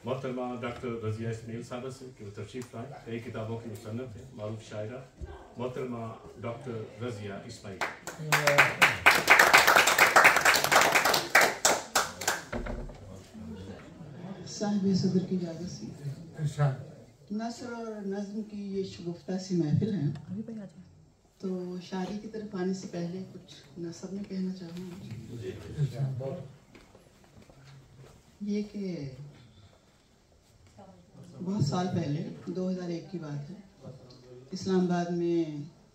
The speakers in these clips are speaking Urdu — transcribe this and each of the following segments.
محترمہ ڈاکٹر رضیہ اسماعیل صاحبہ سے کہ وہ تشریف لائیں. کئی کتابوں کی مصنف ہیں, معروف شاعرہ محترمہ ڈاکٹر رضیہ اسماعیل. صاحب صدر کی اجازت سے نثر اور نظم کی یہ شگفتہ سی محفل ہے, تو شاعری کی طرف آنے سے پہلے کچھ نثر میں کہنا چاہوں گا. یہ کہ بہت سال پہلے 2001 کی بات ہے, اسلام آباد میں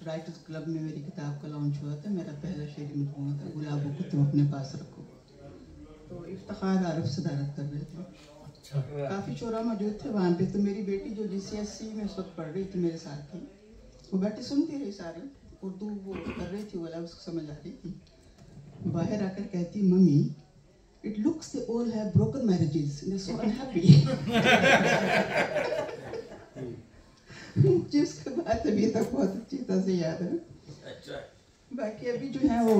رائٹرز کلب میں میری کتاب کا لانچ ہوا تھا. میرا پہلا شعری مجموعہ تھا گلابوں کو تم اپنے پاس رکھو. تو افتخار عارف صدارت کر رہے تھے, کافی شعراء موجود تھے وہاں پہ. تو میری بیٹی جو GCSE میں اس وقت پڑھ رہی تھی میرے ساتھ تھی, وہ بیٹی سنتی رہی ساری اردو وہ کر رہی تھی, والا اس کو سمجھ آ رہی تھی. باہر آ کر کہتی mummy it looks they all have broken marriages and they're so unhappy. مجھے اس کے بعد ابھی تک بہت اچھی طرح سے یاد ہے. باقی ابھی جو ہے وہ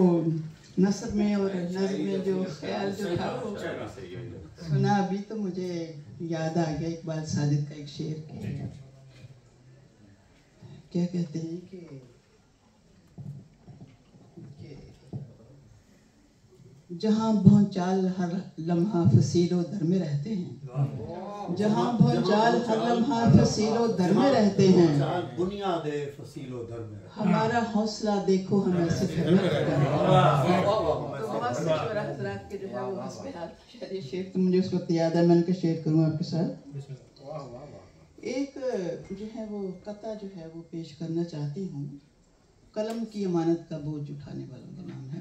نثر میں اور نظم میں جو خیال جو تھا وہ سنا ابھی تو مجھے یاد آ گیا اقبال ساجد کا ایک شعر کہ کیا کہتے ہیں کہ جہاں بھونچال ہر لمحہ فصیل و در میں رہتے ہیں, جہاں بھونچال ہر لمحہ فصیل و در میں رہتے ہیں, بنیاد فصیل و در میں ہمارا حوصلہ دیکھو ہم ایسے گھر میں رہتے ہیں. تو بہت سے شعراء حضرات کے جو ہے وہ حسب حال شعر شعر تو مجھے اس وقت یاد ہے, میں نے کہا شیئر کروں آپ کے ساتھ. ایک جو ہے وہ قطعہ جو ہے وہ پیش کرنا چاہتی ہوں. قلم کی امانت کا بوجھ اٹھانے والوں کا نام ہے.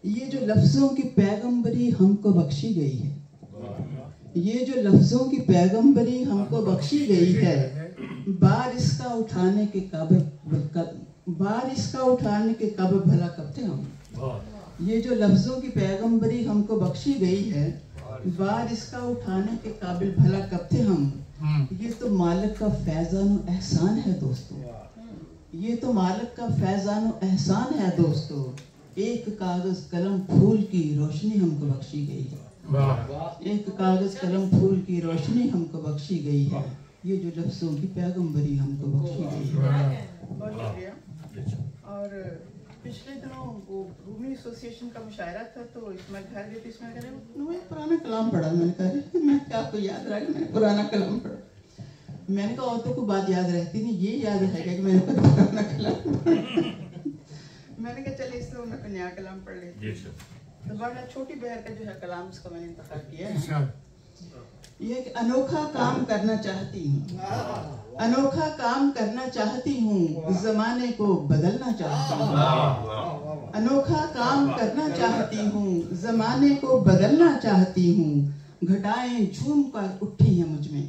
یہ جو لفظوں کی پیغمبری ہم کو بخشی گئی ہے, یہ جو لفظوں کی پیغمبری ہم کو بخشی گئی ہے, بار اس کا اٹھانے کے قابل بھلا کب تھے ہم. یہ جو لفظوں کی پیغمبری ہم کو بخشی گئی ہے, بار اس کا اٹھانے کے قابل بھلا کب تھے ہم. یہ تو مالک کا فیضان و احسان ہے دوستو, یہ تو مالک کا فیضان و احسان ہے دوستو. ایک کاغذ قلم پھول کی روشنی ہم کو بخشی گئی ہے, ایک کاغذ قلم پھول کی روشنی ہم کو بخشی گئی ہے. یہ جو لفظوں کی پیغمبری ہم کو بخشی گئی ہے. بہت شکریہ. اور پچھلے دنوں وہ رومی ایسوسی ایشن کا مشاعرہ تھا, تو اس میں گھر گئی تھی, اس میں کہہ رہے پرانا کلام پڑھا. میں نے کہا میں کیا آپ کو یاد رہا کہ میں نے پرانا کلام پڑھا. میں نے کہا عورتوں کو بات یاد رہتی نہیں, یہ یاد رہے گا کہ میں نے پرانا کلام پڑھا. میں نے کہا چلے اس میں کوئی نیا کلام پڑھ لیتی. تو بڑا چھوٹی بہر کا جو ہے کلام اس کا میں نے انتخاب کیا ہے. یہ کہ انوکھا کام کرنا چاہتی ہوں, انوکھا کام کرنا چاہتی ہوں, زمانے کو بدلنا چاہتی ہوں. انوکھا کام کرنا چاہتی ہوں, زمانے کو بدلنا چاہتی ہوں. گھٹائیں جھوم کر اٹھی ہیں مجھ میں,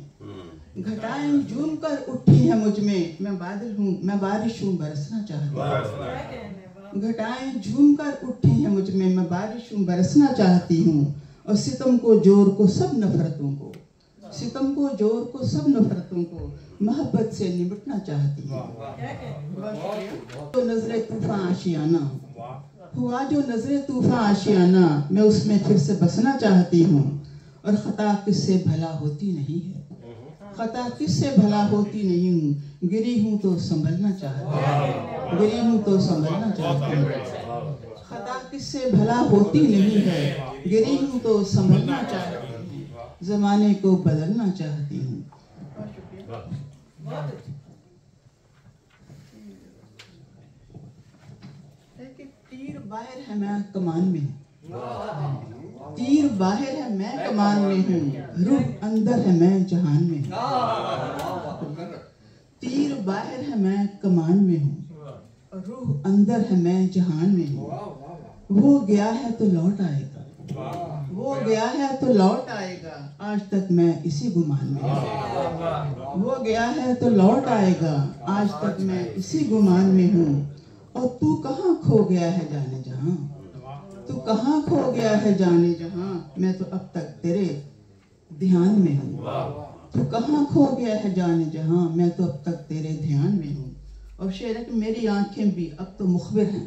گھٹائیں جھوم کر اٹھی ہیں مجھ میں بادل ہوں, میں بارش ہوں, برسنا چاہتی ہوں. گھٹائیں جھوم کر اٹھی ہیں مجھ میں بارش ہوں, برسنا چاہتی ہوں. اور ستم کو جور کو سب نفرتوں کو, ستم کو جور کو سب نفرتوں کو محبت سے نمٹنا چاہتی ہوں. تو نظر طوفان آشیانہ ہوا, جو نظر طوفان آشیانہ, میں اس میں پھر سے بسنا چاہتی ہوں. اور خطا کس سے بھلا ہوتی نہیں ہے, خطا کس سے بھلا ہوتی نہیں ہوں. گری ہوں تو سنبھلنا چاہتی ہوں, گری ہوں تو سنبھلنا چاہتی ہوں. خطا کس سے بھلا ہوتی نہیں ہے, گری ہوں تو سنبھلنا چاہتی ہوں. زمانے کو بدلنا چاہتی ہوں. تیر باہر ہے میں کمان میں, تیر باہر ہے میں کمان میں ہوں, روح اندر ہے میں جہان میں ہوں. تیر باہر ہے میں کمان میں ہوں, روح اندر ہے میں جہان میں ہوں. وہ گیا ہے تو لوٹ آئے گا, وہ گیا ہے تو لوٹ آئے گا, آج تک میں اسی گمان میں ہوں. وہ گیا ہے تو لوٹ آئے گا, آج تک میں اسی گمان میں ہوں. اور تو کہاں کھو گیا ہے جانے جہاں, تو کہاں کھو گیا ہے جانے جہاں, میں تو اب تک تیرے دھیان میں ہوں. تو کہاں کھو گیا ہے جانے جہاں, میں تو اب تک تیرے دھیان میں ہوں. اور شعر ہے کہ میری آنکھیں بھی اب تو مخبر ہیں,